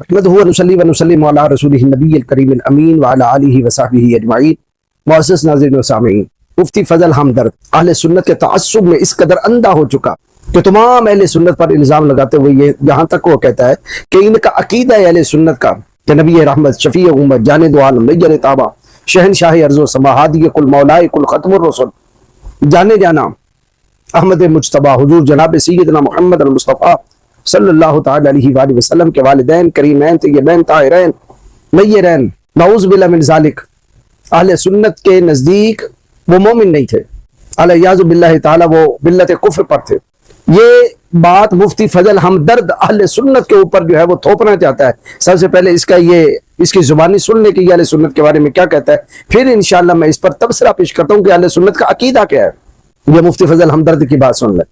نحمدہ ونصلی ونسلم علی رسولہ النبی الکریم الامین وعلی آلہ وصحبہ اجمعین۔ معزز ناظرین و سامعین، مفتی فضل ہمدرد اہل سنت کے تعصب میں اس قدر اندھا ہو چکا کہ تمام اہل سنت پر الزام لگاتے ہوئے یہ یہاں تک وہ کہتا ہے کہ ان کا عقیدہ ہے اہل سنت کا کہ نبی رحمت، شفیع امت، جاند عالم، نیر طابہ، شہنشاہ ارض و سما، ہادی کل، مولائے کل، ختم الرسل، جانے جانا احمد مجتبیٰ حضور جناب سیدنا محمد المصطفیٰ صلی اللہ تعالی علیہ وآلہ وسلم کے والدین کریمین طیبین طاہرین نیرین، نعوذ باللہ من ذالک۔ اہل سنت کے نزدیک وہ مومن نہیں تھے، علیہ باللہ تعالی وہ ملت کفر پر تھے۔ یہ بات مفتی فضل ہمدرد اہل سنت کے اوپر جو ہے وہ تھوپنا چاہتا ہے۔ سب سے پہلے اس کی زبانی سن لے کہ یہ اہل سنت کے بارے میں کیا کہتا ہے، پھر انشاءاللہ میں اس پر تبصرہ پیش کرتا ہوں کہ اہل سنت کا عقیدہ کیا ہے۔ یہ مفتی فضل ہمدرد کی بات سن لیں۔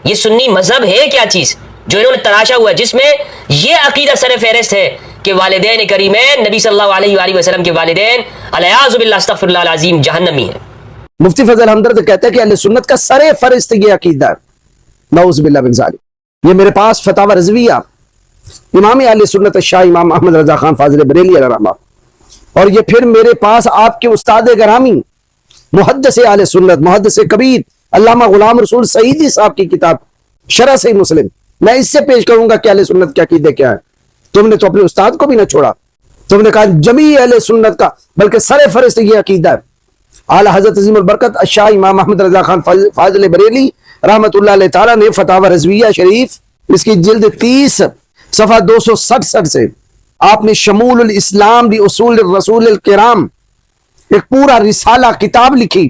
یہ سنی مذہب ہے کیا چیز جو انہوں نے تراشا ہوا ہے، جس میں یہ عقیدہ سر فہرست ہے کہ والدین کریمین نبی صلی اللہ علیہ وآلہ وسلم کے والدین علیہ باللہ استغفر اللہ العظیم جہنمی ہیں۔ مفتی فضل ہمدرد کہتا ہے کہ اہل سنت کا سر فہرست یہ عقیدہ ہے، نعوذ باللہ من ذالک۔ یہ میرے پاس فتاوی رضویہ امام اہل سنت شاہ امام احمد رضا خان فاضل بریلی علیہ رحمہ، اور یہ پھر میرے پاس آپ کے استاد گرامی محدث اہل سنت، محدث کبیر علامہ غلام رسول سعیدی صاحب کی کتاب شرح صحیح مسلم، میں اس سے پیش کروں گا کہ اہل سنت کے عقیدے کیا ہے۔ تم نے تو اپنے استاد کو بھی نہ چھوڑا، تم نے کہا جمیع اہل سنت کا بلکہ سر فہرست یہ عقیدہ ہے۔ اعلی حضرت عظیم البرکت شاہ امام احمد رضا خان فاضل بریلی رحمت اللہ علیہ تعالیٰ نے فتاوی رضویہ شریف اس کی جلد 30 صفحہ 267 سے آپ نے شمول الاسلام بھی اصول الرسول الکرام ایک پورا رسالہ کتاب لکھی،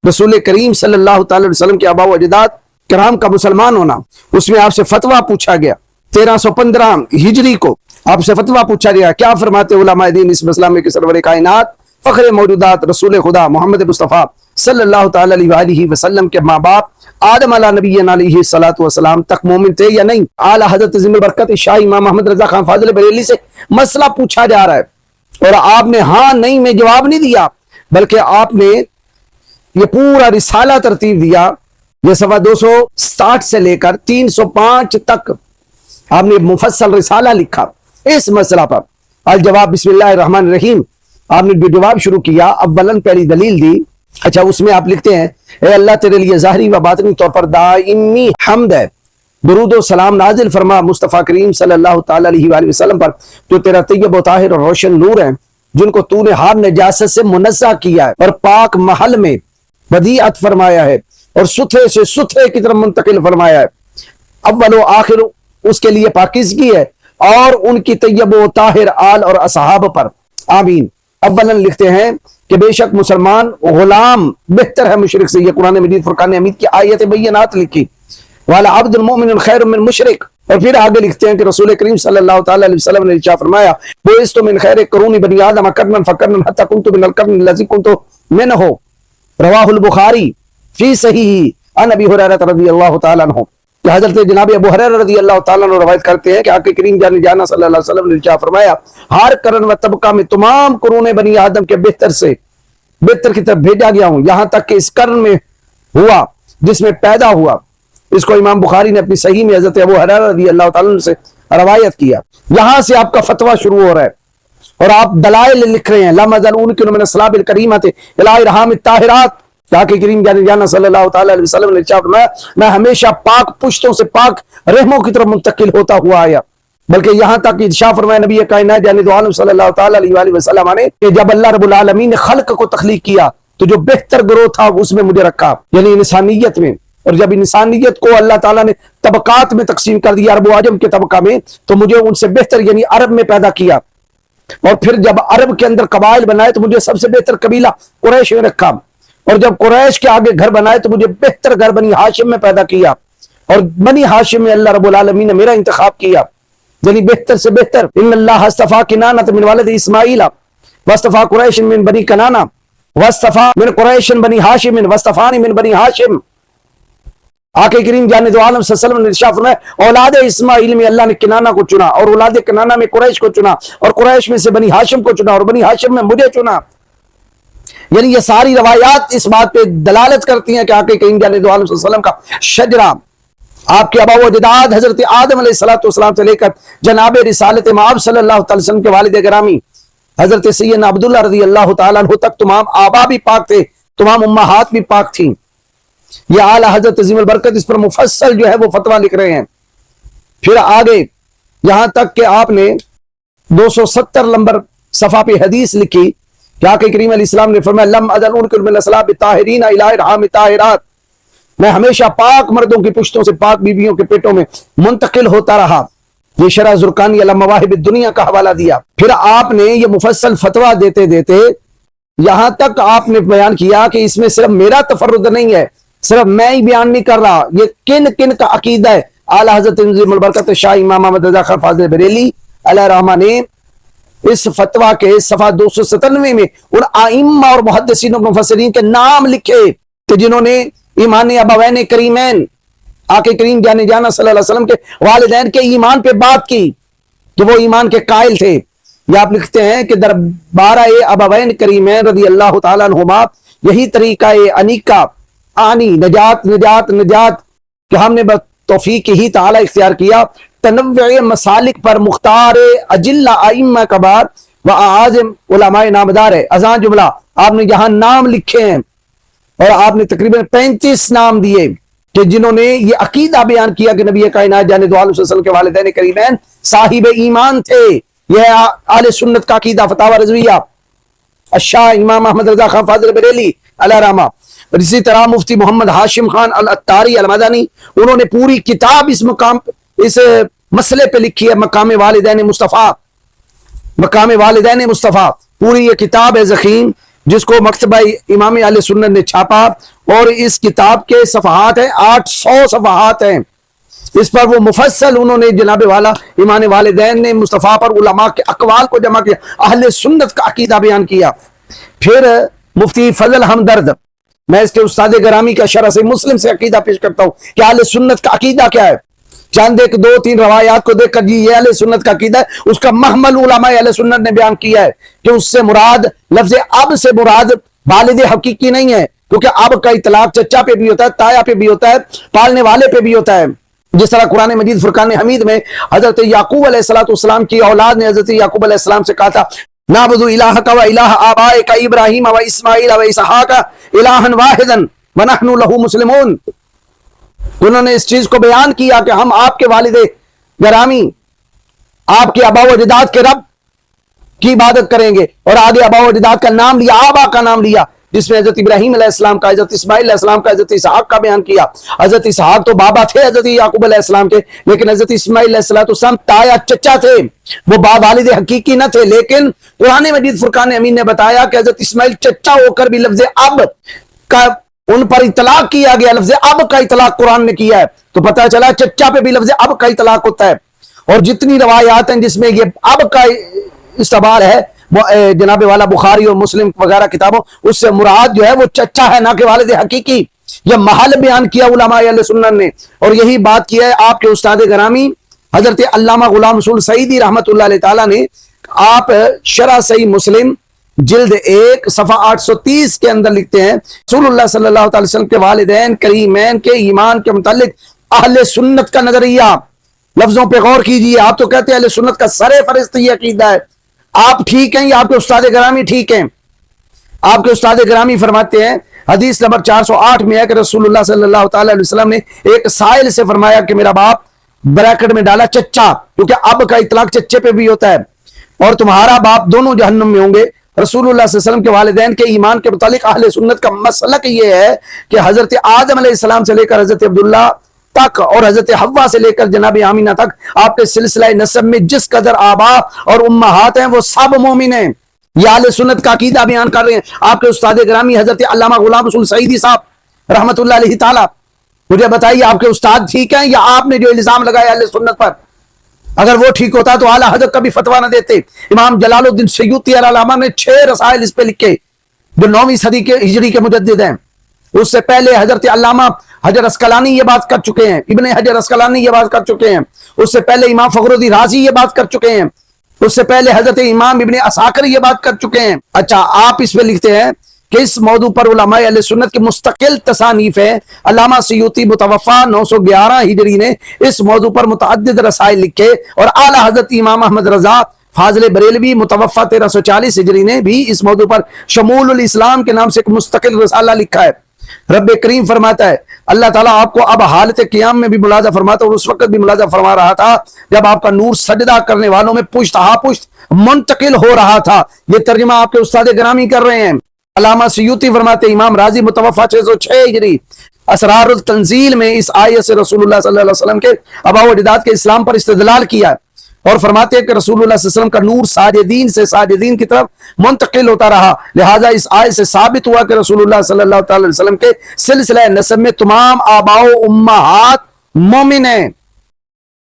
رسول کریم صلی اللہ تعالی علیہ وسلم کے آباء و اجداد کرام کا مسلمان ہونا۔ اس میں آپ سے فتویٰ پوچھا گیا 1315 ہجری کو، آپ سے فتویٰ پوچھا گیا کیا فرماتے علماء دین اس مسئلہ میں کہ سرور کائنات فخر موجودات رسول خدا محمد مصطفیٰ صلی اللہ تعالی علیہ وآلہ وسلم کے ماں باپ آدم علیہ نبی علیہ الصلوۃ والسلام تک مومن تھے یا نہیں؟ اعلی حضرت عظیم البرکت شاہ امام محمد رضا خان فاضل بریلی سے مسئلہ پوچھا جا رہا ہے، اور آپ نے ہاں نہیں میں جواب نہیں دیا، بلکہ آپ نے یہ پورا رسالہ ترتیب دیا۔ یہ صفحہ 260 سے لے کر 305 تک آپ نے مفصل رسالہ لکھا اس مسئلہ پر۔ الجواب بسم اللہ الرحمن الرحیم، آپ نے جواب شروع کیا۔ اولاً پہلی دلیل دی، اچھا اس میں آپ لکھتے ہیں اے اللہ تیرے لیے ظاہری و باطنی طور پر دائمی حمد ہے، درود و سلام نازل فرما مصطفیٰ کریم صلی اللہ تعالی علیہ وآلہ وسلم پر جو تیرا طیب و طاہر اور روشن نور ہے، جن کو تو نے ہر نجاست سے منزہ کیا ہے اور پاک محل میں بدیعت فرمایا ہے اور ستھرے سے ستھرے کی طرف منتقل فرمایا ہے۔ اول و آخر اس کے لیے پاکیزگی ہے اور ان کی طیب و طاہر آل اور اصحاب پر آمین۔ اولاً لکھتے ہیں کہ بے شک مسلمان غلام بہتر ہے مشرک سے، یہ قرآن مجید فرقان حمید کی آیت بینات لکھی، والا عبد المؤمن خیر من مشرک۔ اور پھر آگے لکھتے ہیں کہ رسول کریم صلی اللہ تعالی علیہ وسلم نے ارشاد فرمایا بعثت من خیر قرون بنی آدم قرنا فقرنا حتی کنت من القرن الذی کنت منہ، رواہ البخاری فی صحیح عن ابی ہریرہ رضی اللہ تعالیٰ عنہ، کہ حضرت جناب ابو ہریرہ رضی اللہ تعالیٰ عنہ روایت کرتے ہیں کہ آقا کریم جانا صلی اللہ علیہ وسلم نے ارشاد فرمایا ہر قرن و طبقہ میں تمام قرون بنی آدم کے بہتر کی طرف بھیجا گیا ہوں، یہاں تک کہ اس قرن میں ہوا جس میں پیدا ہوا۔ اس کو امام بخاری نے اپنی صحیح میں حضرت ابو ہریرہ رضی اللہ تعالیٰ عنہ سے روایت کیا۔ یہاں سے آپ کا فتویٰ شروع ہو رہا ہے اور آپ دلائل لکھ رہے ہیں، لم ازل انکر من الصلاب الکریمۃ الی ارحام الطاہرات، تاکہ کریم جانا صلی اللہ تعالی علیہ وسلم نے ارشاد فرمایا میں ہمیشہ پاک پشتوں سے پاک رحموں کی طرف منتقل ہوتا ہوا آیا، بلکہ یہاں تک ارشاد فرمایا نبی کائنات جاند عالم صلی اللہ تعالی علیہ وآلہ وسلم نے کہ جب اللہ رب العالمین نے خلق کو تخلیق کیا تو جو بہتر گروہ تھا اس میں مجھے رکھا، یعنی انسانیت میں، اور جب انسانیت کو اللہ تعالیٰ نے طبقات میں تقسیم کر دیا عرب و عجم کے طبقہ میں، تو مجھے ان سے بہتر یعنی عرب میں پیدا کیا، اور پھر جب عرب کے اندر قبائل بنائے تو مجھے سب سے بہتر قبیلہ قریش میں رکھا، اور جب قریش کے آگے گھر بنائے تو مجھے بہتر گھر بنی ہاشم میں پیدا کیا، اور بنی ہاشم میں اللہ رب العالمین نے میرا انتخاب کیا، یعنی بہتر سے بہتر۔ ان اللہ اصطفیٰ کنانۃ من والد اسماعیل واصطفیٰ قریش من بنی کنانہ واصطفیٰ من قریش بنی ہاشم واصطفانی من بنی ہاشم۔ آقا کریم جاند عالم صلی اللہ علیہ وسلم نے ارشاد فرمایا اولاد اسماعیل میں اللہ نے کنانہ کو چنا، اور اولاد کنانہ میں قریش کو چنا، اور قریش میں سے بنی ہاشم کو چنا، اور بنی ہاشم میں مجھے چنا۔ یعنی یہ ساری روایات اس بات پہ دلالت کرتی ہیں کہ آقا کریم جاند عالم صلی اللہ علیہ وسلم کا شجرہ آپ کے آبا و اجداد حضرت آدم علیہ السلام سے لے کر جناب رسالت مآب صلی اللہ علیہ وسلم کے والد گرامی حضرت سیدنا عبداللہ رضی اللہ تعالیٰ عنہ تک تمام آبا بھی پاک تھے، تمام امہات بھی پاک تھیں۔ یہ اعلیٰ حضرت عظیم البرکت اس پر مفصل جو ہے وہ فتویٰ لکھ رہے ہیں۔ پھر آگے یہاں تک کہ آپ نے 270 نمبر صفحہ پہ حدیث لکھی کہ آقا کریم علیہ السلام نے فرمایا لم ازل انکر من الاسلام بالطاہرین الی ارحام الطاہرات، میں ہمیشہ پاک مردوں کی پشتوں سے پاک بیویوں کے پیٹوں میں منتقل ہوتا رہا۔ یہ شرح زرقانی علی مواہب الدنیا کا حوالہ دیا۔ پھر آپ نے یہ مفصل فتویٰ دیتے دیتے یہاں تک آپ نے بیان کیا کہ اس میں صرف میرا تفرد نہیں ہے، صرف میں ہی بیان نہیں کر رہا، یہ کن کن کا عقیدہ ہے۔ اعلیٰ حضرت عظیم البرکت شاہ امام احمد رضا خان فاضل بریلی علیہ الرحمہ نے اس فتویٰ کے صفحہ 297 میں ان ائمہ اور محدثین و مفسرین کے نام لکھے کہ جنہوں نے ایمان ابوین کریمین آقا کریم جانے جانا صلی اللہ علیہ وسلم کے والدین کے ایمان پہ بات کی کہ وہ ایمان کے قائل تھے۔ یہ آپ لکھتے ہیں کہ دربارہ ابوین کریمین رضی اللہ تعالیٰ عنہما یہی طریقہ انیکا آنی نجات نجات نجات کہ ہم نے توفیق ہی تعالیٰ اختیار کیا، تنوع مسالک پر مختار اجلہ ائمہ کبار و اعاظم علماء نامدار ہے۔ ازاں جملہ آپ نے یہاں نام لکھے ہیں اور آپ نے تقریباً 35 نام دیے کہ جنہوں نے یہ عقیدہ بیان کیا کہ نبی کائنات جانے دو علیہ وسلم کے والدین کریمین صاحب ایمان تھے۔ یہ اہل سنت کا عقیدہ فتاوی رضویہ الشاہ امام احمد رضا خان فاضل بریلی علیہ الرحمہ۔ اسی طرح مفتی محمد ہاشم خان العطاری المدنی، انہوں نے پوری کتاب اس مسئلے پہ لکھی ہے، مقام والدین مصطفیٰ، مقام والدین مصطفیٰ، پوری یہ کتاب ہے ضخیم جس کو مکتبہ امام اہل سنت نے چھاپا، اور اس کتاب کے صفحات ہیں 800 صفحات ہیں۔ اس پر وہ مفصل انہوں نے جناب والا ایمان والدین نے مصطفیٰ پر علماء کے اقوال کو جمع کیا، اہل سنت کا عقیدہ بیان کیا۔ پھر مفتی فضل ہمدرد، میں اس کے استاد گرامی کا شرح سے مسلم سے عقیدہ پیش کرتا ہوں کہ اہل سنت کا عقیدہ کیا ہے۔ چند ایک 2-3 روایات کو دیکھ کر جی یہ اہل سنت کا عقیدہ ہے، اس کا محمل علماء اہل سنت نے بیان کیا ہے کہ اس سے مراد لفظ اب سے مراد والد حقیقی نہیں ہے، کیونکہ اب کا اطلاق چچا پہ بھی ہوتا ہے، تایا پہ بھی ہوتا ہے، پالنے والے پہ بھی ہوتا ہے۔ جس طرح قرآن مجید فرقان حمید میں حضرت یعقوب علیہ السلام کی اولاد نے حضرت یعقوب علیہ السلام سے کہا تھا نعبد الہک و الہ آبائک ابراہیم و اسماعیل و اسحاق الہا واحدا ونحن لہ مسلمون۔ انہوں نے اس چیز کو بیان کیا کہ ہم آپ کے والد گرامی، آپ کے آبا و اجداد کے رب کی عبادت کریں گے، اور آگے آبا و اجداد کا نام لیا، آبا کا نام لیا، جس میں حضرت ابراہیم علیہ السلام کا، حضرت اسماعیل علیہ السلام کا، حضرت اسحاق کا بیان کیا۔ حضرت اسحاق تو بابا تھے حضرت یعقوب علیہ السلام کے، لیکن حضرت اسماعیل علیہ السلام تایا چچا تھے، وہ والد حقیقی نہ تھے۔ لیکن قرآن مجید فرقان امین نے بتایا کہ حضرت اسماعیل چچا ہو کر بھی لفظ اب کا ان پر اطلاق کیا گیا، لفظ اب کا اطلاق قرآن نے کیا ہے، تو پتہ چلا چچا پہ بھی لفظ اب کا اطلاق ہوتا ہے۔ اور جتنی روایات ہیں جس میں یہ اب کا استعمال ہے جناب والا بخاری اور مسلم وغیرہ کتابوں، اس سے مراد جو ہے وہ چچا ہے، نہ کہ والد حقیقی۔ یہ محل بیان کیا علماء اہل سنت نے، اور یہی بات کی ہے آپ کے استاد گرامی حضرت علامہ غلام رسول سعیدی رحمت اللہ علیہ تعالیٰ نے۔ آپ شرح صحیح مسلم جلد 1 صفحہ 830 کے اندر لکھتے ہیں رسول اللہ صلی اللہ علیہ وسلم کے والدین کریمین کے ایمان کے متعلق اہل سنت کا نظریہ، لفظوں پہ غور کیجئے۔ آپ تو کہتے ہیں اہل سنت کا سر فہرست یہ عقیدہ ہے، آپ ٹھیک ہیں یا آپ کے استاد گرامی ٹھیک ہیں؟ آپ کے استاد گرامی فرماتے ہیں حدیث نمبر 408 میں ہے کہ رسول اللہ صلی اللہ تعالی علیہ وسلم نے ایک سائل سے فرمایا کہ میرا باپ، بریکٹ میں ڈالا چچا، کیونکہ اب کا اطلاق چچے پہ بھی ہوتا ہے، اور تمہارا باپ دونوں جہنم میں ہوں گے۔ رسول اللہ صلی اللہ علیہ وسلم کے والدین کے ایمان کے متعلق اہل سنت کا مسلک یہ ہے کہ حضرت آدم علیہ السلام سے لے کر حضرت عبداللہ تک اور حضرت حوا سے لے کر جناب آمینہ تک آپ کے سلسلہ نسب میں جس قدر آبا اور امہات ہیں وہ سب مومن ہیں۔ یہ اہل سنت کا عقیدہ بیان کر رہے ہیں آپ کے استاد گرامی حضرت علامہ غلام رسول سعیدی صاحب رحمت اللہ علیہ تعالی۔ مجھے بتائیے آپ کے استاد ٹھیک ہیں یا آپ نے جو الزام لگایا اہل سنت پر؟ اگر وہ ٹھیک ہوتا تو اعلیٰ حضرت کا بھی فتویٰ نہ دیتے۔ امام جلال الدین سیوطی علامہ نے 6 رسائل اس پہ لکھے جو 9ویں صدی کے ہجری کے مجدد ہیں۔ اس سے پہلے حضرت علامہ حجر اسقلانی یہ بات کر چکے ہیں، ابن حجر اسقلانی یہ بات کر چکے ہیں، اس سے پہلے امام فخر الدین رازی یہ بات کر چکے ہیں، اس سے پہلے حضرت امام ابن عساکر یہ بات کر چکے ہیں۔ اچھا، آپ اس پہ لکھتے ہیں کہ اس موضوع پر علماء اہل سنت کی مستقل تصانیف ہے. علامہ سیوطی متوفا 911 ہجری نے اس موضوع پر متعدد رسائل لکھے, اور اعلیٰ حضرت امام احمد رضا فاضل بریلوی متوفا 1340 ہجری نے بھی اس موضوع پر شمول الاسلام کے نام سے ایک مستقل رسالہ لکھا ہے. رب کریم فرماتا ہے, اللہ تعالیٰ آپ کو اب حالت قیام میں بھی ملاحظہ فرماتا ہے, اور اس وقت بھی ملاحظہ فرما رہا تھا جب آپ کا نور سجدہ کرنے والوں میں پشت ہا پشت منتقل ہو رہا تھا. یہ ترجمہ آپ کے استاد گرامی کر رہے ہیں. علامہ سیوطی فرماتے ہیں, امام راضی متوفا 606 ہجری اسرار التنزیل میں اس آیت سے رسول اللہ صلی اللہ علیہ وسلم کے آباء و اجداد کے اسلام پر استدلال کیا, اور فرماتے ہیں کہ رسول اللہ صلی اللہ علیہ وسلم کا نور ساجدین سے ساجدین کی طرف منتقل ہوتا رہا. لہٰذا اس آیت سے ثابت ہوا کہ رسول اللہ صلی اللہ تعالی علیہ وسلم کے سلسلہ نسب میں تمام آباء و امہات مومن ہیں.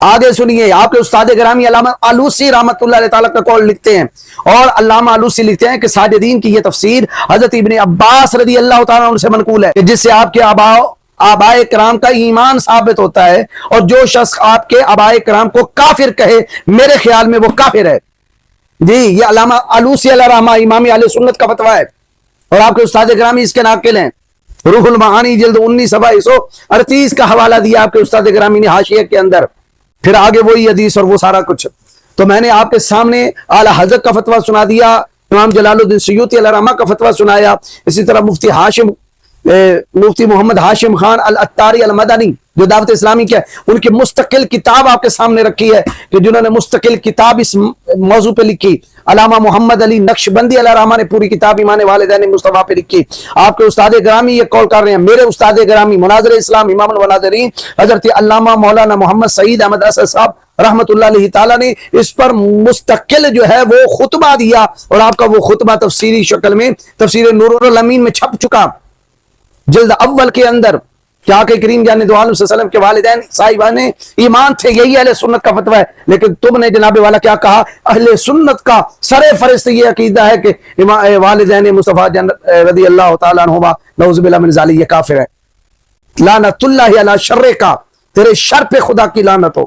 آگے سنیے, آپ کے استاد گرامی علامہ آلوسی رحمۃ اللہ علیہ تعالیٰ کا قول لکھتے ہیں, اور علامہ آلوسی لکھتے ہیں کہ ساجدین کی یہ تفسیر حضرت ابن عباس رضی اللہ تعالیٰ عنہ سے منقول ہے, کہ جس سے آپ کے آبائے کرام کا ایمان ثابت ہوتا ہے, اور جو شخص آپ کے آبائے کرام کو کافر کہے میرے خیال میں وہ کافر ہے. جی, یہ علامہ آلوسی علیہ رحمہ امام اہل سنت کا فتویٰ ہے, اور آپ کے استاد گرامی اس کے ناقل ہیں. روح المعانی جلد 19 صفحہ 138 کا حوالہ دیا آپ کے استاد گرامی نے حاشیہ کے اندر. پھر آگے وہی حدیث اور وہ سارا کچھ. تو میں نے آپ کے سامنے اعلیٰ حضرت کا فتویٰ سنا دیا, امام جلال الدین سیوطی علیہ رحمہ کا فتویٰ سنایا, اسی طرح مفتی محمد ہاشم خان العطاری المدنی جو دعوت اسلامی کے ان کی مستقل کتاب آپ کے سامنے رکھی ہے, کہ جنہوں نے مستقل کتاب اس موضوع پہ لکھی. علامہ محمد علی نقشبندی علیہ رحمہ نے پوری کتاب ایمان والدین مصطفیٰ پہ لکھی. آپ کے استاد گرامی یہ قول کر رہے ہیں, میرے استاد گرامی مناظر اسلام امام المناظرین حضرت علامہ مولانا محمد سعید احمد اسد صاحب رحمت اللہ علیہ تعالیٰ نے اس پر مستقل جو ہے وہ خطبہ دیا, اور آپ کا وہ خطبہ تفسیری شکل میں تفسیر نور الامین میں چھپ چکا جلد اول کے اندر, کہ آقا کریم جان دو عالم صلی اللہ علیہ وسلم کے والدین صاحبان ایمان تھے. یہی اہل سنت کا فتویٰ ہے. لیکن تم نے جناب والا کیا کہا, اہل سنت کا سر فہرست یہ عقیدہ ہے کہ والدین مصطفیٰ رضی اللہ تعالیٰ عنہما نعوذ باللہ من ذالک یہ کافر ہے. لعنت اللہ علی شر کا, تیرے شر پہ خدا کی لعنت ہو.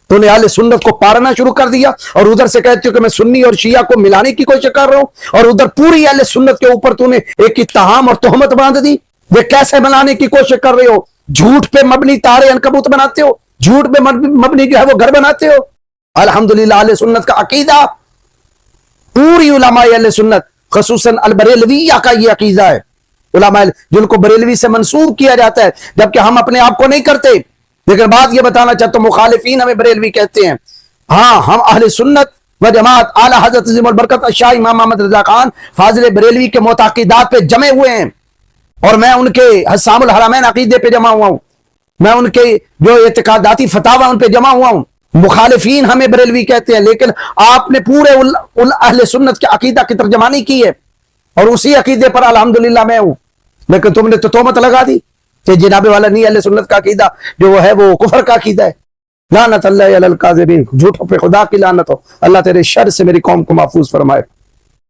تو نے اہل سنت کو پارنا شروع کر دیا, اور ادھر سے کہتے ہو کہ میں سنی اور شیعہ کو ملانے کی کوشش کر رہا ہوں, اور ادھر پوری اہل سنت کے اوپر تو نے ایک اتہام اور تہمت باندھ دی. یہ کیسے بنانے کی کوشش کر رہے ہو؟ جھوٹ پہ مبنی تارے عنکبوت بناتے ہو, جھوٹ پہ مبنی جو ہے وہ گھر بناتے ہو. الحمدللہ اہل سنت کا عقیدہ, پوری علماء اہل سنت خصوصاً البریلویہ کا یہ عقیدہ ہے. علماء جن کو بریلوی سے منسوب کیا جاتا ہے, جبکہ ہم اپنے آپ کو نہیں کرتے. لیکن بات یہ بتانا چاہتا ہوں, مخالفین ہمیں بریلوی کہتے ہیں. ہاں, ہم اہل سنت و جماعت اعلیٰ حضرت عظیم البرکت شاہ امام محمد رضا خان فاضل بریلوی کے معتقدات پہ جمے ہوئے ہیں, اور میں ان کے حسام الحرمین عقیدے پہ جمع ہوا ہوں, میں ان کے جو اعتقاداتی فتاوی ان پہ جمع ہوا ہوں. مخالفین ہمیں بریلوی کہتے ہیں, لیکن آپ نے پورے اہل سنت کے عقیدہ کی ترجمانی کی ہے, اور اسی عقیدے پر الحمدللہ میں ہوں. لیکن تم نے تو تہمت لگا دی کہ جناب والا نہیں, اہل سنت کا عقیدہ جو ہے وہ کفر کا عقیدہ ہے. لعنت اللہ علی الکاذبین, جھوٹوں پہ خدا کی لعنت ہو. اللہ تیرے شر سے میری قوم کو محفوظ فرمائے.